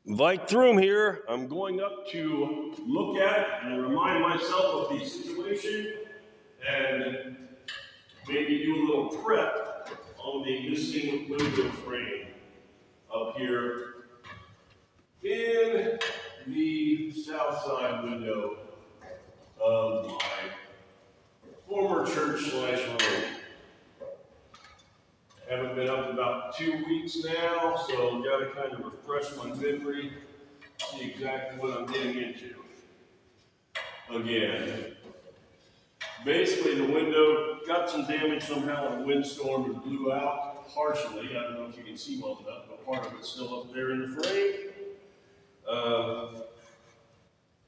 Right through here, I'm going up to look at and remind myself of the situation and maybe do a little prep on the missing window frame up here in the south side window of my former church slash home. Haven't been up about 2 weeks now, so I've got to kind of refresh my memory, see exactly what I'm getting into. Again, basically the window got some damage somehow in a windstorm and blew out partially. I don't know if you can see well enough, but part of it's still up there in the frame.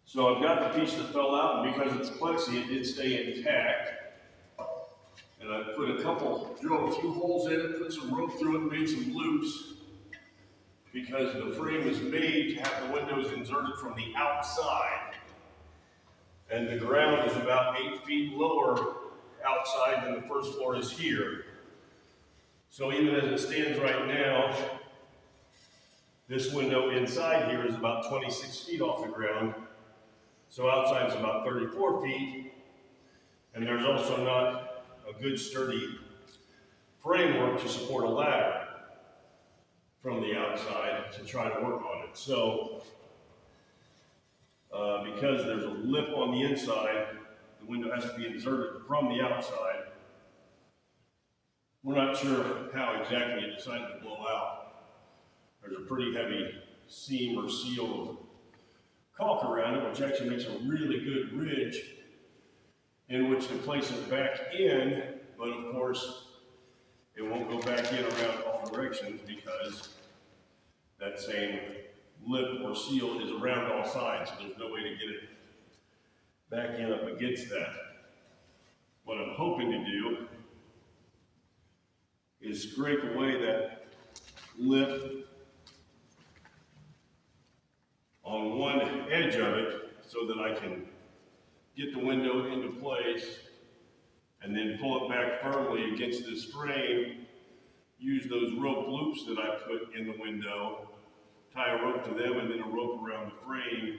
So I've got the piece that fell out, and because it's plexi, it did stay intact. And I drilled a few holes in it, put some rope through it, made some loops, because the frame is made to have the windows inserted from the outside. And the ground is about 8 feet lower outside than the first floor is here. So even as it stands right now, this window inside here is about 26 feet off the ground. So outside is about 34 feet. And there's also not a good sturdy framework to support a ladder from the outside to try to work on it. So because there's a lip on the inside, the window has to be inserted from the outside. We're not sure how exactly it decided to blow out. There's a pretty heavy seam or seal of caulk around it, which actually makes a really good ridge in which to place it back in, but of course, it won't go back in around all directions because that same lip or seal is around all sides, so there's no way to get it back in up against that. What I'm hoping to do is scrape away that lip on one edge of it so that I can get the window into place and then pull it back firmly against this frame, use those rope loops that I put in the window, tie a rope to them and then a rope around the frame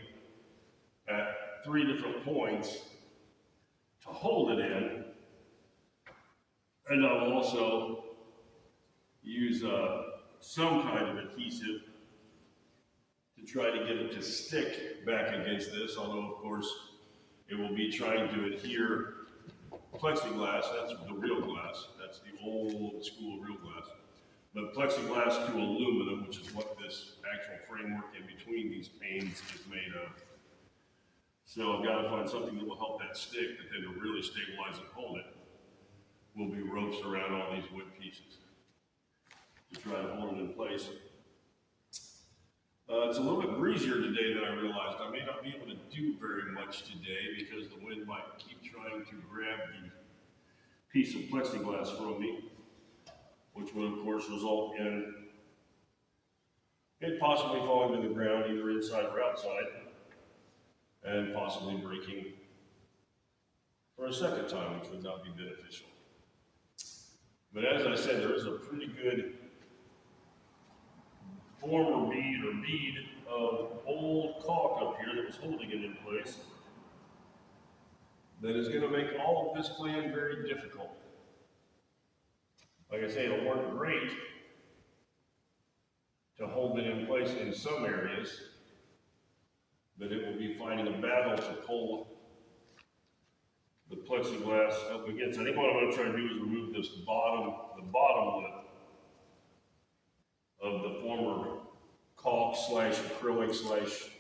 at 3 different points to hold it in. And I will also use some kind of adhesive to try to get it to stick back against this, although of course it will be trying to adhere plexiglass, that's the real glass, that's the old school real glass, but plexiglass to aluminum, which is what this actual framework in between these panes is made of. So I've got to find something that will help that stick, but then to really stabilize and hold it will be ropes around all these wood pieces to try to hold it in place. It's a little bit breezier today than I realized. I may not be able to do very much today because the wind might keep trying to grab the piece of plexiglass from me, which would of course result in it possibly falling to the ground either inside or outside and possibly breaking for a second time, which would not be beneficial. But as I said, there is a pretty good former bead of old caulk up here that was holding it in place that is going to make all of this plan very difficult. Like I say, it'll work great to hold it in place in some areas, but it will be fighting a battle to pull the plexiglass up against. I think what I'm going to try to do is remove this the bottom lip of the former caulk slash acrylic slash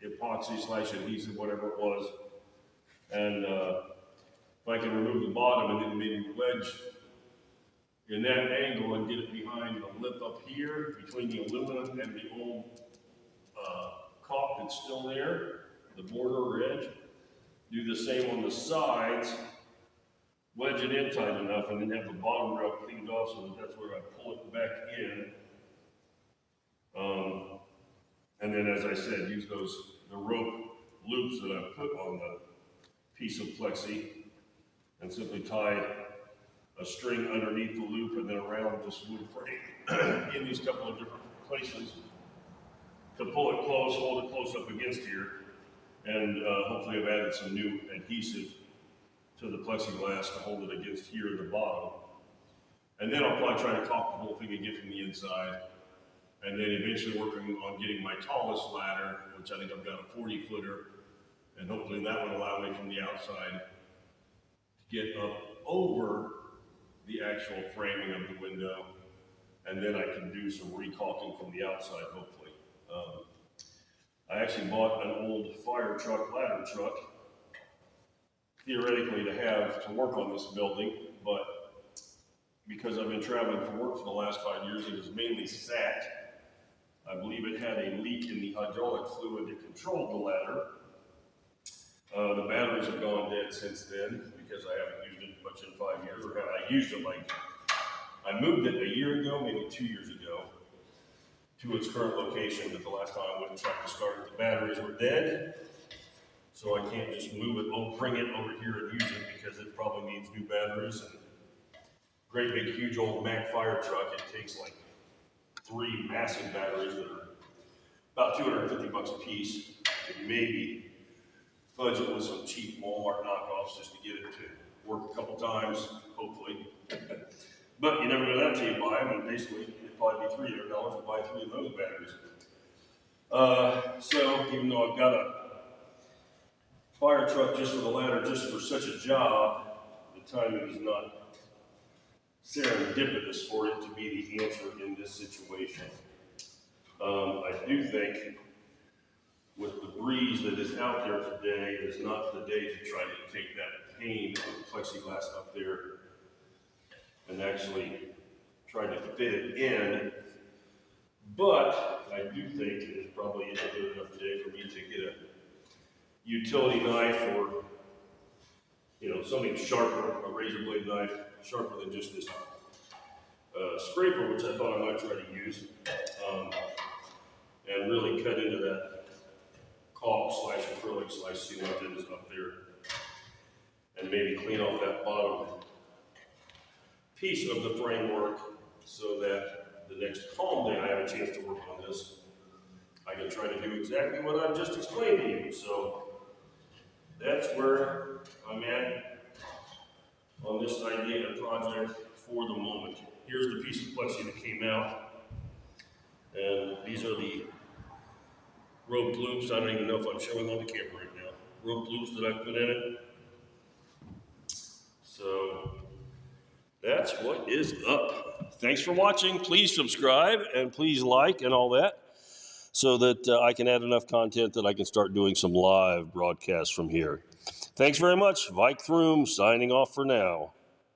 epoxy slash adhesive, whatever it was. And if I can remove the bottom and then maybe wedge in that angle and get it behind the lip up here between the aluminum and the old caulk that's still there, the border or edge. Do the same on the sides, wedge it in tight enough, and then have the bottom rail cleaned off so that that's where I pull it back in. And then, as I said, use the rope loops that I put on the piece of plexi and simply tie a string underneath the loop and then around this wood frame in these couple of different places to pull it close, hold it close up against here, and hopefully I've added some new adhesive to the plexiglass to hold it against here at the bottom. And then I'll probably try to caulk the whole thing again from the inside. And then eventually working on getting my tallest ladder, which I think I've got a 40-footer, and hopefully that would allow me from the outside to get up over the actual framing of the window, and then I can do some recalking from the outside, hopefully. I actually bought an old fire truck, ladder truck, theoretically to work on this building, but because I've been traveling for work for the last 5 years, it has mainly sat. I believe it had a leak in the hydraulic fluid that controlled the ladder. The batteries have gone dead since then because I haven't used it much in 5 years. Or I used it I moved it a year ago, maybe 2 years ago, to its current location, but the last time I went and tried to start it, the batteries were dead. So I can't just move it, bring it over here and use it because it probably needs new batteries. And great big huge old Mack fire truck, it takes like 3 massive batteries that are about $250 a piece. And maybe budget with some cheap Walmart knockoffs just to get it to work a couple times, hopefully. But you never know that till you buy them, and basically it'd probably be $300 to buy 3 of those batteries. So even though I've got a fire truck just for the ladder, just for such a job, the timing is not serendipitous for it to be the answer in this situation. I do think with the breeze that is out there today, it is not the day to try to take that pane of the plexiglass up there and actually try to fit it in. But I do think it is probably a good enough day for me to get a utility knife or, something sharper, a razor blade knife, sharper than just this scraper, which I thought I might try to use, and really cut into that caulk / acrylic / sealant that is up there, and maybe clean off that bottom piece of the framework so that the next calm day I have a chance to work on this, I can try to do exactly what I've just explained to you. So that's where I'm at on this idea and project for the moment. Here's the piece of plexi that came out, and these are the rope loops. I don't even know if I'm showing on the camera right now. Rope loops that I put in it. So that's what is up. Thanks for watching. Please subscribe and please like and all that so that I can add enough content that I can start doing some live broadcasts from here. Thanks very much. Vike Throom signing off for now.